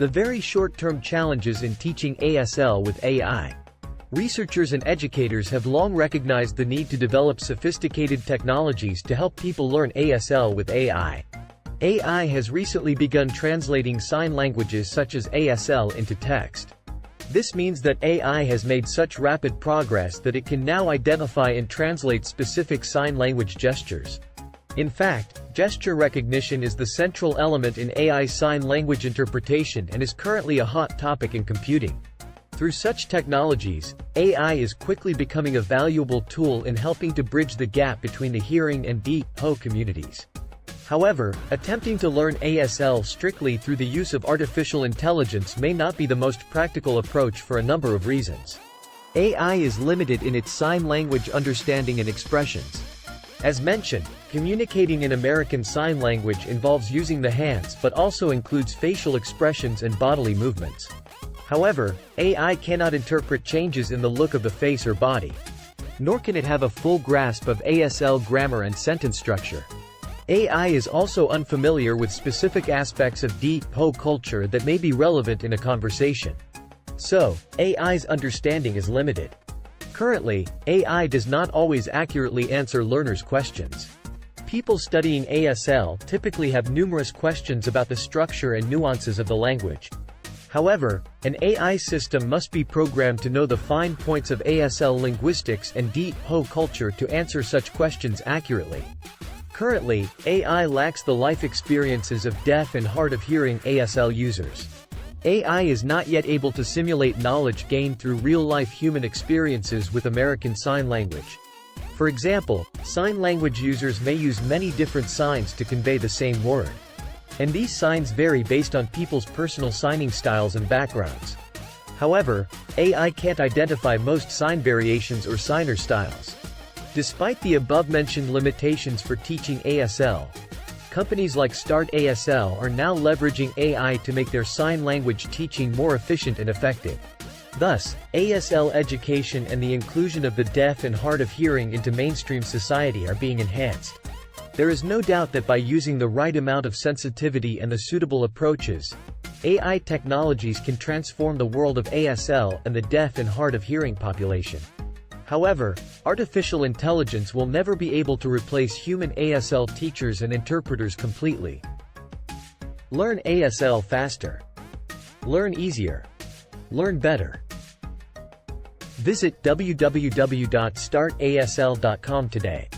The very short-term challenges in teaching ASL with AI. Researchers and educators have long recognized the need to develop sophisticated technologies to help people learn ASL with AI. AI has recently begun translating sign languages such as ASL into text. This means that AI has made such rapid progress that it can now identify and translate specific sign language gestures. In fact, gesture recognition is the central element in AI sign language interpretation and is currently a hot topic in computing. Through such technologies, AI is quickly becoming a valuable tool in helping to bridge the gap between the hearing and deaf communities. However, attempting to learn ASL strictly through the use of artificial intelligence may not be the most practical approach for a number of reasons. AI is limited in its sign language understanding and expressions. As mentioned, communicating in American Sign Language involves using the hands but also includes facial expressions and bodily movements. However, AI cannot interpret changes in the look of the face or body. Nor can it have a full grasp of ASL grammar and sentence structure. AI is also unfamiliar with specific aspects of deaf culture that may be relevant in a conversation. So, AI's understanding is limited. Currently, AI does not always accurately answer learners' questions. People studying ASL typically have numerous questions about the structure and nuances of the language. However, an AI system must be programmed to know the fine points of ASL linguistics and deaf culture to answer such questions accurately. Currently, AI lacks the life experiences of deaf and hard of hearing ASL users. AI is not yet able to simulate knowledge gained through real-life human experiences with American Sign Language. For example, sign language users may use many different signs to convey the same word. And these signs vary based on people's personal signing styles and backgrounds. However, AI can't identify most sign variations or signer styles. Despite the above-mentioned limitations for teaching ASL, companies like Start ASL are now leveraging AI to make their sign language teaching more efficient and effective. Thus, ASL education and the inclusion of the deaf and hard of hearing into mainstream society are being enhanced. There is no doubt that by using the right amount of sensitivity and the suitable approaches, AI technologies can transform the world of ASL and the deaf and hard of hearing population. However, artificial intelligence will never be able to replace human ASL teachers and interpreters completely. Learn ASL faster. Learn easier. Learn better. Visit www.startasl.com today.